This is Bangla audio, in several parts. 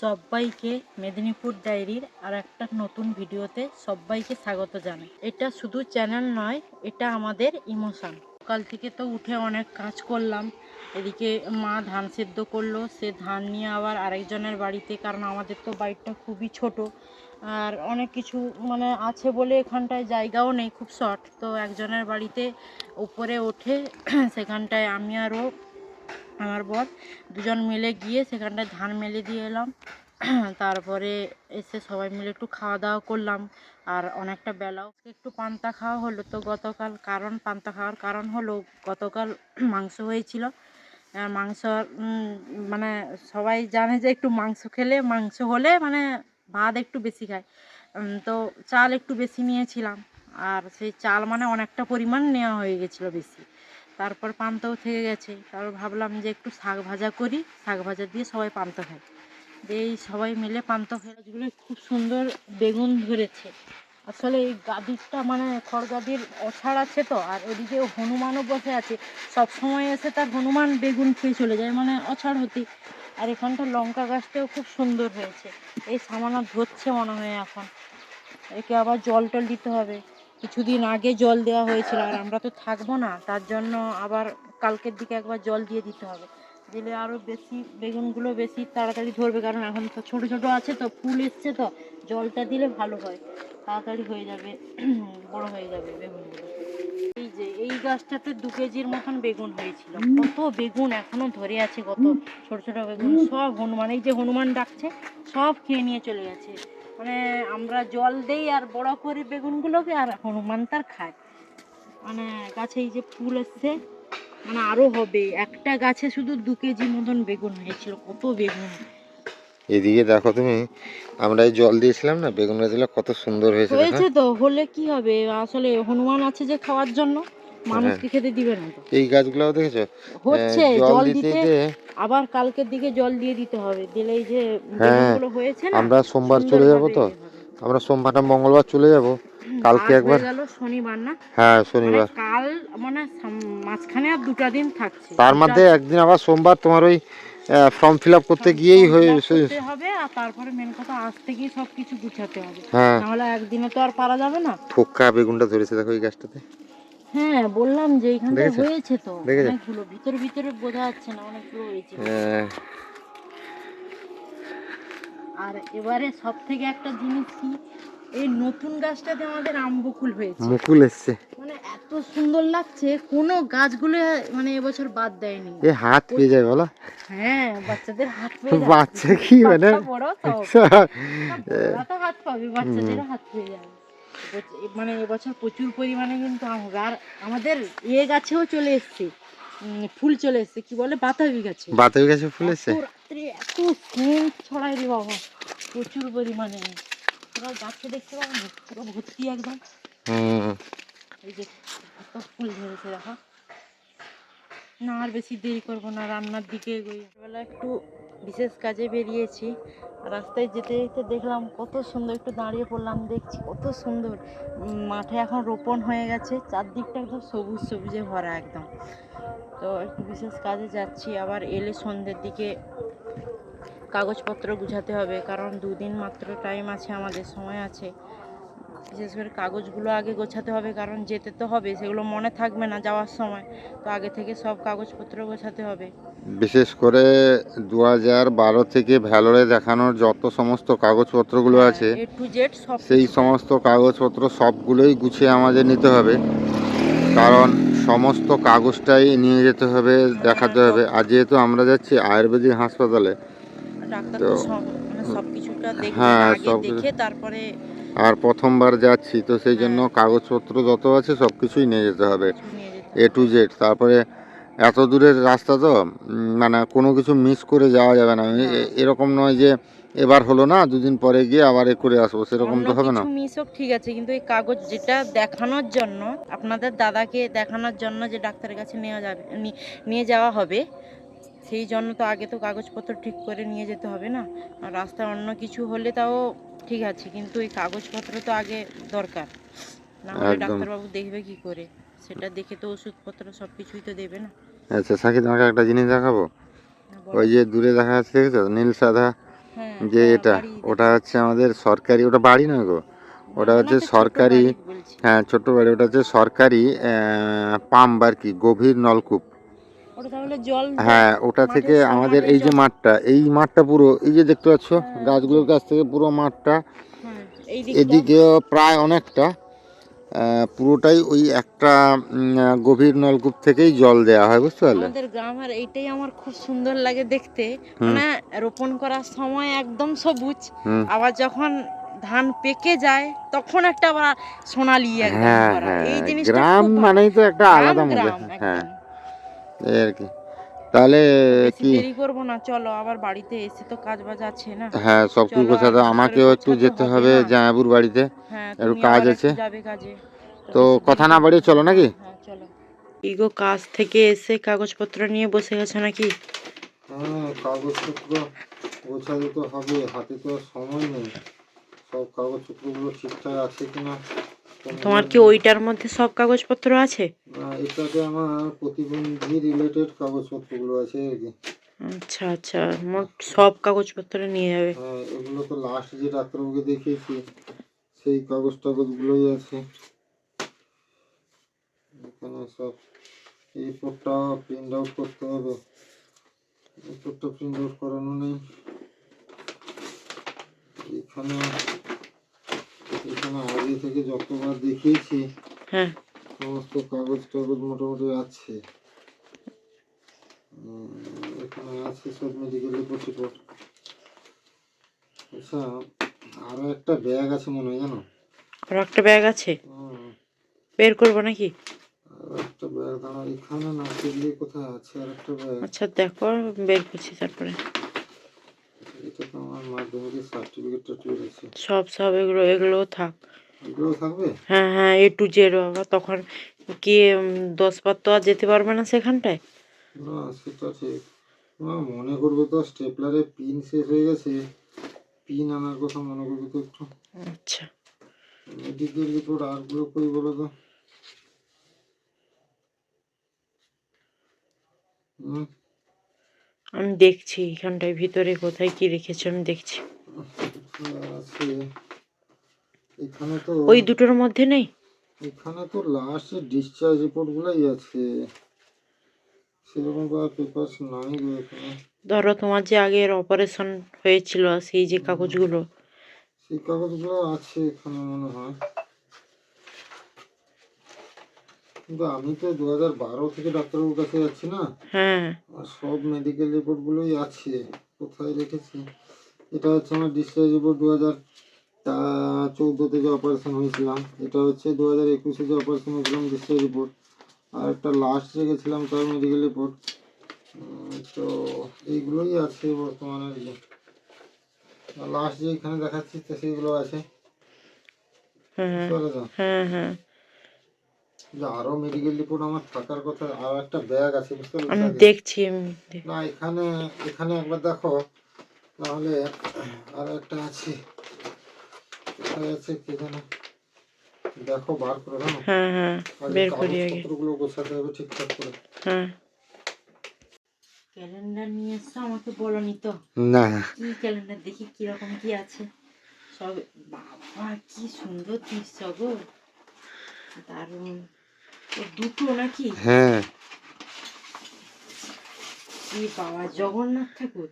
সবাইকে মেদিনীপুর ডায়েরির আর একটা নতুন ভিডিওতে সবাইকে স্বাগত জানাই। এটা শুধু চ্যানেল নয়, এটা আমাদের ইমোশন। সকাল থেকে তো উঠে অনেক কাজ করলাম। এদিকে মা ধান সেদ্ধ করলো, সে ধান নিয়ে আবার আরেকজনের বাড়িতে, কারণ আমাদের তো বাড়িটা খুবই ছোট আর অনেক কিছু মানে আছে বলে এখানটায় জায়গাও নেই, খুব শর্ট। তো একজনের বাড়িতে উপরে ওঠে সেখানটায় আমি আরও আমার বর দুজন মিলে গিয়ে সেখানটায় ধান মেলে দিয়ে এলাম। তারপরে এসে সবাই মিলে একটু খাওয়া দাওয়া করলাম। আর অনেকটা বেলাও একটু পান্তা খাওয়া হলো। তো গতকাল পান্তা খাওয়ার কারণ হলো গতকাল মাংস হয়েছিল। মাংস মানে সবাই জানে যে একটু মাংস হলে মানে ভাত একটু বেশি খায়। তো চাল একটু বেশি নিয়েছিলাম, আর সেই চাল মানে অনেকটা পরিমাণ নেওয়া হয়ে গেছিলো বেশি। তারপর পান্তাও থেকে গেছে, তারপর ভাবলাম যে একটু শাক ভাজা করি, শাক ভাজা দিয়ে সবাই পান্তা খাই। এই সবাই মিলে পান্তা গাছগুলো খুব সুন্দর বেগুন ধরেছে। আসলে এই গাদিরটা মানে খড় গাদির অছাড় আছে তো, আর ওদিকে হনুমানও বসে আছে। সব সময় এসে তার হনুমান বেগুন খেয়ে চলে যায়, মানে অছাড় হতে। আর এখানটা লঙ্কা গাছটাও খুব সুন্দর হয়েছে। এই সামান্য ধরছে মনে হয় এখন। একে আবার জল টল দিতে হবে। কিছুদিন আগে জল দেওয়া হয়েছিল, আর আমরা তো থাকবো না, তার জন্য আবার কালকের দিকে একবার জল দিয়ে দিতে হবে। দিলে আরও বেশি বেগুনগুলো বেশি তাড়াতাড়ি ধরবে, কারণ এখন তো ছোটো ছোটো আছে, তো ফুল এসছে, তো জলটা দিলে ভালো হয়, তাড়াতাড়ি হয়ে যাবে, বড় হয়ে যাবে বেগুনগুলো। এই যে এই গাছটাতে 2 কেজির মতন বেগুন হয়েছিল। কত বেগুন এখনো ধরে আছে, কত ছোট ছোট বেগুন। সব হনুমান, এই যে হনুমান ডাকছে, সব খেয়ে নিয়ে চলে গেছে। মানে আমরা জল দেই আর বড় করি বেগুনগুলোকে, আর হনুমান তার খায়। মানে গাছে এই যে ফুল এসছে, মানে আরো হবে। একটা গাছে শুধু 2 কেজি মতন বেগুন হয়েছিল, কত বেগুন। এদিকে দেখো তুমি, আমরা এই জল দিয়েছিলাম না, বেগুন গাছগুলো কত সুন্দর হয়েছে দেখো। তো হলে কি হবে, আসলে হনুমান আছে যে খাওয়ার জন্য, মানুষকে খেতে দিবে না তো। এই গাছগুলোও দেখেছো হচ্ছে জল দিতে দিতে আবার কালকের দিকে জল দিয়ে দিতে হবে, দিলে এই যে হ্যাঁ, বেগুনগুলো হয়েছে না, আমরা সোমবার চলে যাব সুন্দরভাবে তো, ইয়ে হবে। আমরা সোমবার না মঙ্গলবার চলে যাব। কালকে আজ একবার হয়ে গেল শনিবার না, হ্যাঁ মানে শনিবার, কাল মানে মাঝখানে আর 2টা দিন থাকছে। তার মধ্যে একদিন আবার সোমবার তোমার ওই ফর্ম ফিল আপ করতে গিয়েই ফর্ম হয়ে ফিল আপ করতে হবে, আর তারপরে মেন কথা আজ থেকেই সব কিছু গুছাতে হবে, হ্যাঁ। নাহলে একদিনে তো আর পারা যাবে না। ফোক্কা বেগুনটা ধরেছে দেখো এই গাছটাতে, হ্যাঁ বললাম যে এইখানটায় দেখেছো হয়েছে তো দেখেছো অনেকগুলো, ভিতরে ভিতরে বোঝা যাচ্ছে না, অনেকগুলো হয়েছে। আর এবারে সব থেকে একটা জিনিস কি, এই নতুন গাছটাতে আমাদের আমবকুল হয়েছে, মুকুল এসছে, মানে এত সুন্দর লাগছে। কোনো গাছগুলো মানে এবছর বাদ দেয়নি। এ হাত পেয়ে যায় বলো। হ্যাঁ, বাচ্চাদের হাত পেয়ে যাবে। বাচ্চা কি মানে বাচ্চা বড় তো, না বড়রা তো হাত পাবে, বাচ্চাদেরও হাত পেয়ে যাবে। মানে এবছর প্রচুর পরিমাণে কিন্তু আম, আর আমাদের গাছেও চলে এসছে, ফুল চলে এসছে, কি বলে বাতাবি গাছে। বাতাবি গাছে ফুল এসছে, রাত্রে এত সেন্ট ছড়াই রে বাবা, প্রচুর পরিমাণে। তোরা গাছে দেখতে পাবো না, পুরো ভর্তি একদম। এই যে এত ফুল ধরেছে দেখো। না আর বেশি দেরি করবো না, রান্নার দিকে এগোই। বেলা একটু বিশেষ কাজে বেরিয়েছি, রাস্তায় যেতে যেতে দেখলাম কত সুন্দর, একটু দাঁড়িয়ে পড়লাম, দেখছি কত সুন্দর। মাঠে এখন রোপণ হয়ে গেছে, চারদিকটা একদম সবুজ সবুজে ভরা একদম। তো একটু বিশেষ কাজে যাচ্ছি, আবার এলে সন্ধ্যের দিকে কাগজপত্র গুছাতে হবে, কারণ 2 দিন মাত্র টাইম আছে, আমাদের সময় আছে। বিশেষ করে কাগজগুলো আগে গোছাতে হবে, কারণ যেতে তো হবে, সেগুলো মনে থাকবে না যাওয়ার সময়, তো আগে থেকে সব কাগজপত্র গোছাতে হবে। বিশেষ করে 2012 থেকে ভ্যালোরে দেখানোর যত সমস্ত কাগজপত্রগুলো আছে, A to Z সব সেই সমস্ত কাগজপত্র সবগুলোই গুছিয়ে আমাদের নিতে হবে, কারণ সমস্ত কাগজটাই নিয়ে যেতে হবে, দেখাতে হবে। আর যেহেতু আমরা যাচ্ছি আয়ুর্বেদিক হাসপাতালে, ডাক্তার তো তো সব মানে সব কিছুটা দেখবে, হ্যাঁ আগে সব কিছু, দেখে তারপরে। আর প্রথমবার যাচ্ছি তো সেই জন্য কাগজপত্র যত আছে সব কিছুই নিয়ে যেতে হবে, কিছু নিয়ে যেতে এ হবে। To Z. তারপরে এত দূরের রাস্তা তো মানে কোনো কিছু মিস করে যাওয়া যাবে না। এরকম নয় যে এবার হলো না 2 দিন পরে গিয়ে আবার এ করে আসবো, সেরকম অন্য তো হবে না। কিছু মিস হোক ঠিক আছে, কিন্তু এই কাগজ যেটা দেখানোর জন্য, আপনাদের দাদাকে দেখানোর জন্য যে ডাক্তারের কাছে নেওয়া যাবে, নিয়ে যাওয়া হবে, সেই জন্য তো আগে তো কাগজপত্র ঠিক করে নিয়ে যেতে হবে না। আর রাস্তায় অন্য কিছু হলে তাও ঠিক আছে, কিন্তু এই কাগজপত্র তো আগে দরকার, না হলে একদম। ডাক্তারবাবু দেখবে কি করে, সেটা দেখে তো ওষুধপত্র সব কিছুই তো দেবে না। আচ্ছা সাকি, তোমাকে একটা জিনিস দেখাবো। বলো। ওই যে দূরে দেখা যাচ্ছে দেখেছো নীল সাদা হ্যাঁ, যে হ্যাঁ, এটা বাড়ি ওটা দেখেছি। হচ্ছে আমাদের সরকারি, ওটা বাড়ি নয় গো, ওটা না, হচ্ছে ওটা ছোট সরকারি। বাড়ি বলছি। হ্যাঁ, ছোট্ট বাড়ি, ওটা হচ্ছে সরকারি পাম্প আর কি, গভীর নলকূপ। ওটা তাহলে জল হ্যাঁ, ওটা থেকে মাঠের আমাদের সমানে এই যে জল। মাঠটা, এই মাঠটা পুরো এই যে দেখতে পাচ্ছ হ্যাঁ, গাছগুলোর কাছ থেকে পুরো মাঠটা, হ্যাঁ, এই দিকটা এদিকেও প্রায় অনেকটা, পুরোটাই ওই একটা গভীর নলকূপ থেকেই জল দেওয়া হয়, বুঝতে পারলে? আমাদের গ্রামের এইটাই আমার খুব সুন্দর লাগে দেখতে। হুম মানে রোপণ করার সময় একদম সবুজ, হুম। আবার যখন ধান পেকে যায় তখন একটা আবার সোনালি একদম হ্যাঁ ভরা। হ্যাঁ, এই জিনিসটা গ্রাম খুব ভালো। মানেই তো একটা গ্রাম আলাদা মজা। গ্রাম হ্যাঁ, একদম। এই আর কি। তাহলে তো বেশি কি, দেরি করব না, চলো আবার বাড়িতে এসে তো কাজ বাজ আছে না। হ্যাঁ সব কিছু চলো আর গোছাতে, ভিতরে আমাকেও একটু গোছাতে যেতে হবে হবে না। জামাইবাবুর বাড়িতে, হ্যাঁ, একটু তুমি কাজ আবার একটু আছে। যাবে কাজে। তো তো বেশি দেরি কথা না করব বাড়িয়ে না। চলো নাকি? হ্যাঁ, হ্যাঁ, চলো। ইগো কাজ থেকে এসে কাগজপত্র নিয়ে বসে গেছে নাকি? হ্যাঁ, কাগজপত্র গোছাতে তো হবে, হাতে তো আর সময় নেই। সব কাগজপত্রগুলো ঠিকঠাক আছে কিনা তোমার কি ওইটার মধ্যে সব কাগজপত্র আছে? না, এটাতে আমার প্রতিবন্ধী রিলেটেড কাগজপত্রগুলো আছে আর কি। আচ্ছা, আচ্ছা, মোট সব কাগজপত্র নিয়ে যাবে। হ্যাঁ, এগুলো তো লাস্ট যে ডাক্তারবাবুকে দেখিয়েছি সেই কাগজ টাগজগুলোই আছে এখানে সব। এই রিপোর্টটা প্রিন্ট আউট করতে হবে, রিপোর্টটা প্রিন্ট আউট করানো নেই। এখানে এখানে আগে থেকে যতবার দেখিয়েছি হ্যাঁ, সমস্ত কাগজ টাগজ মোটামুটি আছে। এখানে আছে সব মেডিকেল রিপোর্ট টিপোর্ট। আচ্ছা, আরো একটা ব্যাগ আছে মনে হয়, জানো? আর একটা ব্যাগ আছে, হুম, বের করবো নাকি? আরো একটা ব্যাগ দাঁড়া, এখানে না দেখলে কোথায় আছে আর একটা ব্যাগ। আচ্ছা দেখো, বের করছি তারপরে। এটা তো আমার মাধ্যমিকের সার্টিফিকেট টার্টিফিকেট আছে। সব সব এগুলো এগুলোও থাক। এগুলো থাকবে? হ্যাঁ, হ্যাঁ, A to Z বাবা, তখন কি 10 বার তো আর যেতে পারবে না সেখানটায়। না সেটা ঠিক, না মনে করবে তো স্টেপলারে পিন শেষ হয়ে গেছে, পিন আনার কথা মনে করবে তো একটু। আচ্ছা, মেডিকেল রিপোর্ট আরগুলো কই বলো তো? হুম, আমি দেখছি এখানটায় ভিতরে কোথায় কি রেখেছো, আমি দেখছি। আছে এখানে তো, ওই দুটোর মধ্যে নেই? এখানে তো লাস্ট ডিসচার্জ রিপোর্ট গুলাই আছে, সেরকম কোনো পেপারস নাই গো এখানে। ধরো তোমার যে আগের অপারেশন হয়েছিল সেই যে কাগজগুলো। সেই কাগজগুলো আছে এখানে মনে হয়, কিন্তু আমি তো 2012 থেকে ডাক্তারবাবুর কাছে যাচ্ছি না, হ্যাঁ, আর সব মেডিকেল রিপোর্ট গুলোই আছে। কোথায় রেখেছি? এটা হচ্ছে আমার ডিসচার্জ রিপোর্ট, 2014 যে অপারেশন হয়েছিলাম। এটা হচ্ছে 2021 যে অপারেশন হয়েছিলাম ডিসচার্জ রিপোর্ট। আর একটা লাস্ট রেখেছিলাম তার মেডিকেল রিপোর্ট। তো এইগুলোই আছে বর্তমানে আর কি। লাস্ট যে এখানে দেখাচ্ছি তো সেইগুলো আছে, হ্যাঁ, বুঝতে পারলে তো? হ্যাঁ, হ্যাঁ, যে আরো মেডিকেল রিপোর্ট আমার থাকার কথা, আর একটা ব্যাগ আছে, বুঝতে পারলে আমি সাথে? দেখছি, না এখানে, এখানে একবার দেখো, নাহলে আর একটা আছে, কোথায় আছে কে জানে, দেখো বার করে দাও। হ্যাঁ, হ্যাঁ, আগে বের করি আগে। কাগজপত্রগুলো গোছাতে হবে ঠিকঠাক করে। হ্যাঁ, ক্যালেন্ডার নিয়ে এসছো, আমাকে বলোনি তো। না, কি ক্যালেন্ডার, দেখি কিরকম কি আছে সব। বাবা কি সুন্দর দৃশ্য গো, দারুণ। ও দুটো নাকি? হ্যাঁ কি বাবা, জগন্নাথ ঠাকুর।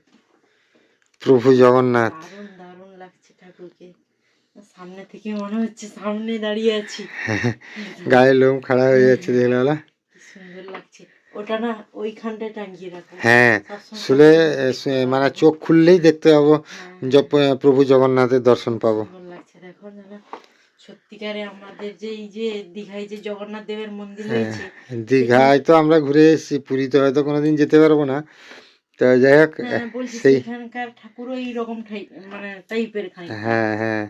প্রভু জগন্নাথ। দারুণ দারুণ লাগছে ঠাকুরকে, সামনে থেকে মনে হচ্ছে সামনে দাঁড়িয়ে আছি। গায়ে লোম খাড়া হয়ে যাচ্ছে দেখলে বলা। কি সুন্দর লাগছে। ওটা না ওইখানটায় টাঙিয়ে রাখো, হ্যাঁ, সবসময় শুলে দেখতে মানে পাবো। চোখ খুললেই দেখতে পাবো, হ্যাঁ, প্রভু জগন্নাথের দর্শন পাবো। সুন্দর লাগছে দেখো না। সত্যিকারে আমাদের যে এই যে দীঘায় যে জগন্নাথ দেবের মন্দির হ্যাঁ, হয়েছে সেখান, দীঘায় তো আমরা ঘুরে এসেছি, পুরীতে হয়তো কোনোদিন যেতে পারবো না। তো যাই হোক, হ্যাঁ বলছি সেই, সেখানকার ঠাকুরও এইরকম মানে টাইপের খানিকটা। হ্যাঁ হ্যাঁ,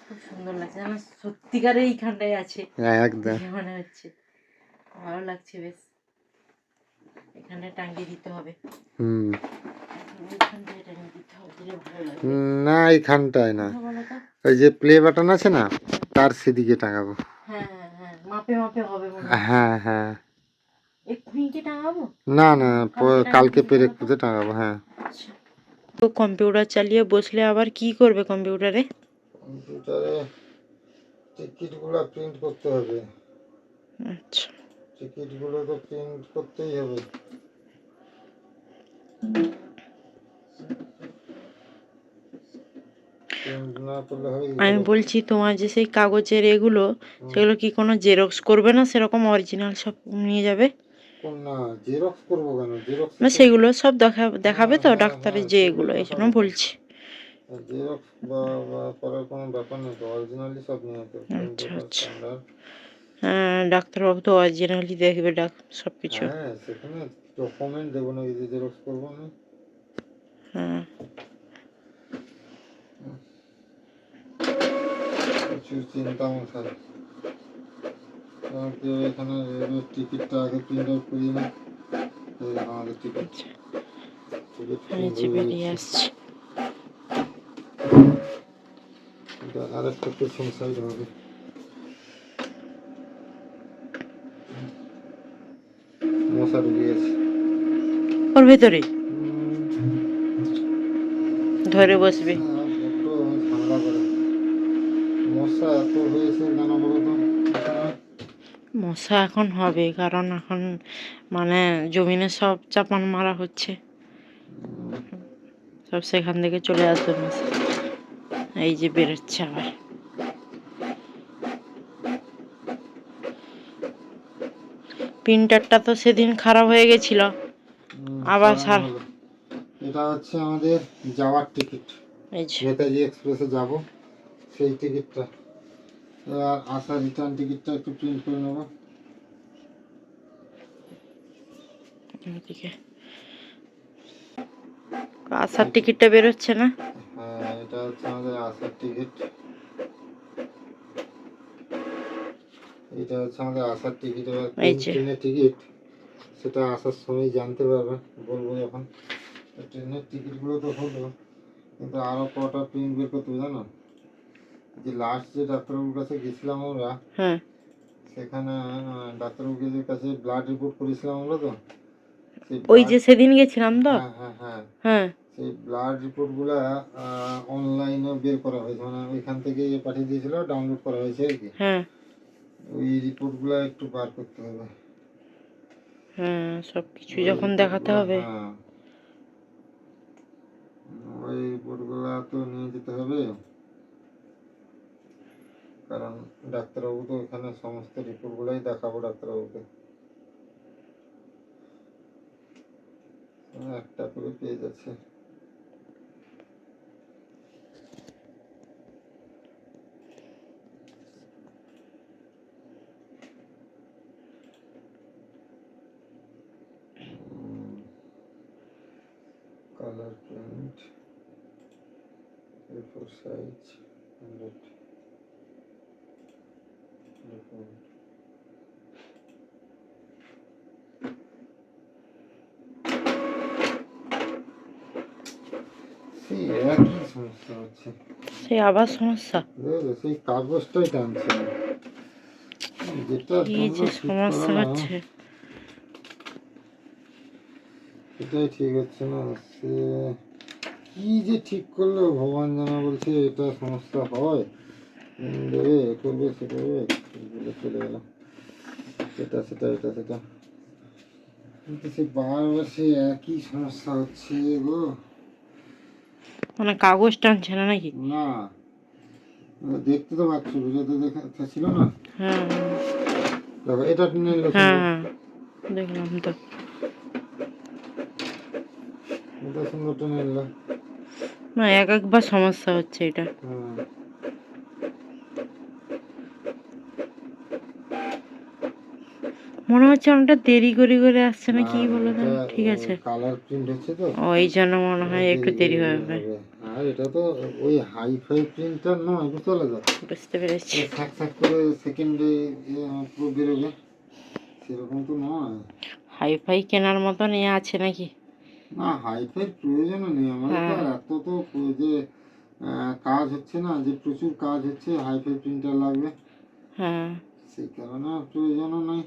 খুব সুন্দর লাগছে আমার, সত্যিকারে এইখানটায় আছে হ্যাঁ, একদম। দেখে মনে হচ্ছে। ভালো লাগছে বেশ, এখানটায় টাঙিয়ে দিতে হবে। হুম, ওইখানটায় টাঙিয়ে দিতে হবে, দিলে ভালো লাগবে। না এইখানটায় না, কোথায় বলো তো? ওই যে প্লে বাটন আছে না, তার সেদিকে টাঙাবো। হ্যাঁ, হ্যাঁ, হ্যাঁ, মাপে মাপে হবে মনে হচ্ছে। হ্যাঁ হ্যাঁ, এক্ষুনি কি টাঙাবো? না না, কালকে টাঙিয়ে কালকে দিলে পেরেক হবে তো? পুঁতে টাঙাবো, হ্যাঁ। আচ্ছা, তো কম্পিউটার চালিয়ে বসলে আবার কি করবে কম্পিউটারে? কম্পিউটারে টিকিটগুলো প্রিন্ট করতে হবে। আচ্ছা, টিকিটগুলো তো প্রিন্ট করতেই হবে। প্রিন্ট না করলে হবে কি আমি করে? বলছি তোমার যে সেই কাগজের এগুলো, সেগুলো কি কোনো জেরক্স করবে না, সেরকম অরিজিনাল সব নিয়ে যাবে? কোন না, জেরক্স করবো কেন? জেরক্স না, তো সেগুলো সব দেখাবে হ্যাঁ তো হ্যাঁ হ্যাঁ, ডাক্তারের যে সেগুলো এগুলো, এই জন্য দেখাবো। বলছি। জেরক্স বা করার কোনো ব্যাপার নেই তো, অরিজিনালি সব নিয়ে যেতে হবে। আচ্ছা কম্পিউটার আচ্ছা, স্ট্যান্ডার্ড। হ্যাঁ ডাক্তারবাবু তো অরিজিনালি দেখবে সব কিছু। হ্যাঁ, সেখানে ডকুমেন্ট দেবো না, যে জেরক্স করবো না। হ্যাঁ, প্রচুর চিন্তা মশাই। কারণ কেউ এখানে রেলের টিকিটটা আগে প্রিন্ট আউট করিয়ে না। এই দেখো আমাদের টিকিট, আচ্ছা, টিকিট এই প্রিন্ট যে হয়ে বেরিয়ে বেরোচ্ছে। আসছে। এটা আরেকটা পেছন সাইড হবে। মশা ঢুকে গেছে। ওর ভেতরে ধরে বসবে। মশা বড্ড ঝামেলা করে। মশা এত হয়েছে কেন বলো তো এখানে? মশা এখন হবে, কারণ এখন মানে জমিনে সব চাপান মারা হচ্ছে, সব সেখান থেকে চলে আসবে মশা। এই যে বেরোচ্ছে আবার। প্রিন্টারটা তো সেদিন খারাপ হয়ে গেছিল, আবার সরানো হলো। এটা হচ্ছে আমাদের যাওয়ার টিকিট, এই যে নেতাজি এক্সপ্রেসে যাব সেই টিকিটটা। এবার আসার রিটার্ন টিকিটটা একটু প্রিন্ট করে নেবো। এদিকে আসার টিকিটটা বেরোচ্ছে না। হ্যাঁ, এটা হচ্ছে আমাদের আসার টিকিট। এটা হচ্ছে আমাদের আসার টিকিট। এবার এই কোন যে ট্রেনের টিকিট সেটা আসার সময় জানতে পারবেন, বলবো যখন। ট্রেনের টিকিটগুলো তো হলো, কিন্তু আরও কটা প্রিন্ট বের করতে হবে জানো? যে লাস্ট যে ডাক্তারবাবুর কাছে গেছিলাম আমরা, হ্যাঁ, সেখানে ডাক্তারবাবুর কাছে ব্লাড রিপোর্ট করেছিলাম আমরা তো, সেই ওই ব্লাড, যে সেদিন গেছিলাম তো। হ্যাঁ হ্যাঁ হ্যাঁ, হ্যাঁ সেই ব্লাড রিপোর্টগুলো অনলাইনে বের করা হয়েছে, মানে ওইখান থেকে পাঠিয়ে দিয়েছিল, ডাউনলোড করা হয়েছে আর কি। হ্যাঁ ওই রিপোর্টগুলো একটু বার করতে হবে। হ্যাঁ, সব কিছু ওই যখন দেখাতে রিপোর্টগুলো, হবে। হ্যাঁ, ওই রিপোর্টগুলো তো নিয়ে যেতে হবে। কারণ ডাক্তারবাবু তো এখানে সমস্ত রিপোর্টগুলোই দেখাবো ডাক্তারবাবুকে। একটা করে পেজ আছে। Colour print, A4 size, 100 report. সেই একই সমস্যা হচ্ছে, সেই আবার সমস্যা, বুঝলে? সেই কাগজটাই টানছে না। যেটা কি জন্য যে ঠিক সমস্যা করালাম হচ্ছে। সেটাই ঠিক হচ্ছে না। সে কি যে ঠিক করলো ভগবান জানা, বলছে এটা সমস্যা হয়, দেবে, এ করবে, সে করবে, বলে চলে গেলাম। সেটা সেটা এটা সেটা, কিন্তু সে বারবার সে একই সমস্যা হচ্ছে গো। মানে কাগজ টানছে না নাকি? না, দেখতে তো পাচ্ছ, ভিডিওতে দেখা ছিল না? হ্যাঁ দেখো এটা টেনে নিল হ্যাঁ সুন্দর, হ্যাঁ, দেখলাম তো। এটা সুন্দর টেনে নিল। না, একবার সমস্যা হচ্ছে এটা। হ্যাঁ, মনে হচ্ছে অনেকটা দেরি করে করে আসছে না, না কি বলো তো? এটা ঠিক আছে, কালার প্রিন্ট হচ্ছে তো, ও এই জন্য মনে হয় একটু দেরি দেরি করে হবে। হবে। আর এটা তো ওই হাই ফাই প্রিন্টার নয়, বুঝতে পারলে তো? বুঝতে পেরেছি। থাক থাক করে সেকেন্ডে পুরো বেরোবে, সেরকম তো নয়। হাই ফাই কেনার মতন এ আছে নাকি? না, হাই ফাই প্রয়োজন নেই আমাদের তো। হ্যাঁ আর এত তো যে কাজ হচ্ছে না, যে প্রচুর কাজ হচ্ছে, হাই ফাই প্রিন্টার লাগবে, হ্যাঁ, সেই কারণে আর প্রয়োজনও নাই।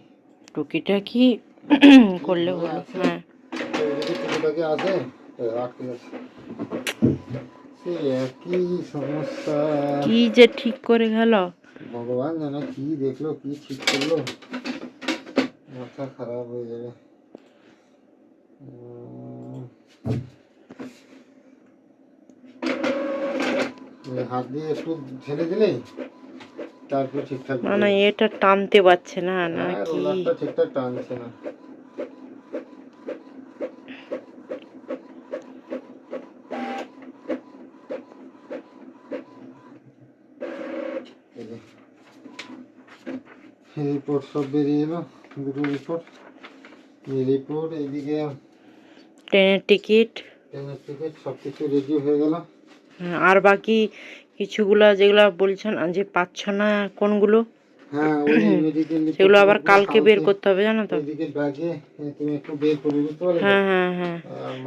টুকিটাকি করলে এইভাবে হলো। আছে, হ্যাঁ তো যদি টুকিটাকি আছে আটকে গেছে। সে একই সমস্যা। কি যে ঠিক করে গেল। ভগবান জানে কি দেখলো, কি ঠিক করলো, মাথা খারাপ হয়ে যাবে। হাত দিয়ে একটু ঢেলে দিলেই তারপর ঠিকঠাক মানে এটা টানতে পারছে না নাকি? রোলারটা ঠিকঠাক টানছে না। রিপোর্ট সব বেরিয়ে এলো, দুটো রিপোর্ট। এই রিপোর্ট, এইদিকে ট্রেনের টিকিট, ট্রেনের টিকিট সব কিছু রেডি হয়ে গেল। আর বাকি কিছুগুলা যেগুলা বলছেন যে পাচ্ছ না কোনগুলো, হ্যাঁ, ওই মেডিকেল সেগুলো আবার কালকে বের করতে হবে, জানো তো? ওইদিকে ব্যাগে তুমি একটু বের করে বুঝতে পারলে? হ্যাঁ হ্যাঁ হ্যাঁ।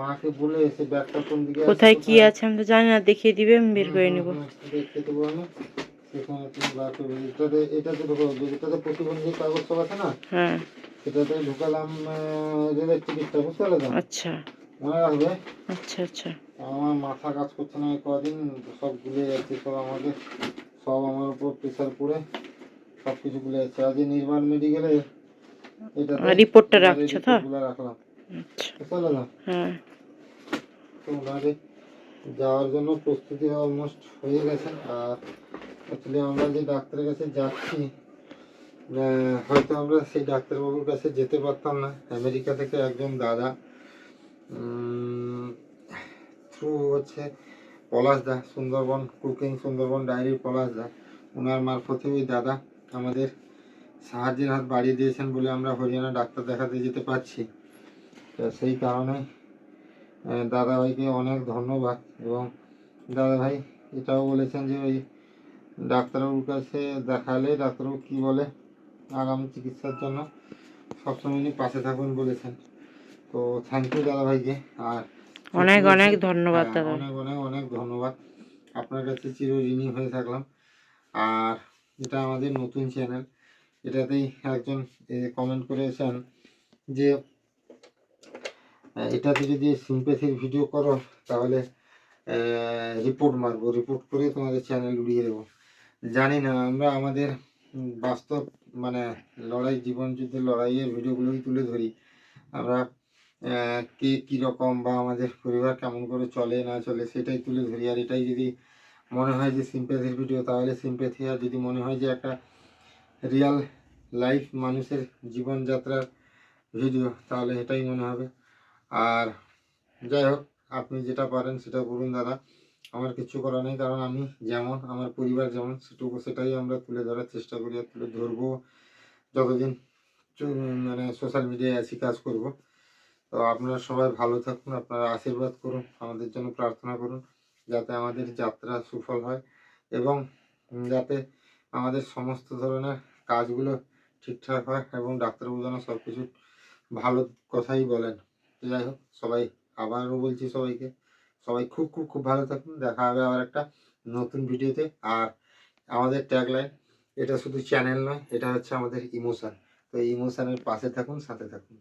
মাকে বলে এসে ব্যাগটা কোন দিকে কোথায় কি আছে আমি তো জানি না, দেখিয়ে দিবে, আমি বের করে নিব। দেখতে দেবো আমি, সেখানে তুমি বার করবে। এটাতে ঢোকাবো, যেটাতে প্রতিবন্ধী কাগজ সব আছে না, হ্যাঁ সেটাতে ঢোকালাম রেলের টিকিটটা, বুঝতে পারলে তো? আচ্ছা মনে রাখবে। আচ্ছা আচ্ছা। আমার মাথা কাজ করছে না এই কদিন, সব ভুলে যাচ্ছে, সব আমাকে, সব আমার উপর প্রেশার পড়ে সব কিছু ভুলে যাচ্ছে। আজ নির্মাণ মেডিকেলে এটাতে রিপোর্টটা রাখছো তো? রিপোর্টগুলো রাখলাম, আচ্ছা বুঝতে পারলে না? হ্যাঁ। তো ওনারে যাওয়ার জন্য প্রস্তুতি অলমোস্ট হয়ে গেছে। আর অ্যাকচুয়ালি আমরা যে ডাক্তারের কাছে যাচ্ছি, হয়তো আমরা সেই ডাক্তারবাবুর কাছে যেতে পারতাম না। আমেরিকা থেকে একজন দাদা থ্রু হচ্ছে পলাশদা, সুন্দরবন কুকিং, সুন্দরবন ডায়েরি পলাশদা, ওনার মারফতে ওই দাদা আমাদের সাহায্যের হাত বাড়িয়ে দিয়েছেন বলে আমরা হরিয়ানা ডাক্তার দেখাতে যেতে পারছি। তো সেই কারণে দাদাভাইকে অনেক ধন্যবাদ। এবং দাদাভাই এটাও বলেছেন যে ওই ডাক্তারবাবুর কাছে দেখালে ডাক্তারবাবু কী বলে আগামী চিকিৎসার জন্য সবসময় উনি পাশে থাকবেন বলেছেন। তো থ্যাংক ইউ দাদাভাইকে। আর অনেক অনেক ধন্যবাদ দাদা। অনেক অনেক অনেক ধন্যবাদ, আপনার কাছে চিরঋণী হয়ে থাকলাম। আর এটা আমাদের নতুন চ্যানেল, এটাতেই একজন কমেন্ট করেছেন যে এটাতে যদি সিম্প্যাথির ভিডিও করো তাহলে রিপোর্ট মারবো, রিপোর্ট করে তোমাদের চ্যানেল উড়িয়ে দেবো। জানি না, আমরা আমাদের বাস্তব মানে লড়াই, জীবন যুদ্ধের লড়াইয়ের ভিডিওগুলোই তুলে ধরি। আমরা কে কীরকম বা আমাদের পরিবার কেমন করে চলে না চলে সেটাই তুলে ধরি। আর এটাই যদি মনে হয় যে সিম্প্যাথির ভিডিও তাহলে সিম্প্যাথি, আর যদি মনে হয় যে একটা রিয়াল লাইফ মানুষের জীবনযাত্রার ভিডিও তাহলে এটাই মনে হবে। আর যাই হোক, আপনি যেটা পারেন সেটা করুন দাদা, আমার কিছু করার নেই। কারণ আমি যেমন, আমার পরিবার যেমন, সেটাই আমরা তুলে ধরার চেষ্টা করি, আর তুলে ধরবো যতদিন মানে সোশ্যাল মিডিয়ায় আছি, কাজ করব। তো আপনারা সবাই ভালো থাকুন, আপনারা আশীর্বাদ করুন, আমাদের জন্য প্রার্থনা করুন যাতে আমাদের যাত্রা সুফল হয় এবং যাতে আমাদের সমস্ত ধরনের কাজগুলো ঠিকঠাক হয় এবং ডাক্তারবাবু যেন সব কিছু ভালো কথাই বলেন। যাই হোক, সবাই আবারও বলছি সবাইকে, সবাই খুব খুব খুব ভালো থাকুন। দেখা হবে আবার একটা নতুন ভিডিওতে। আর আমাদের ট্যাগলাইন, এটা শুধু চ্যানেল নয়, এটা হচ্ছে আমাদের ইমোশন। তো ইমোশনের পাশে থাকুন, সাথে থাকুন।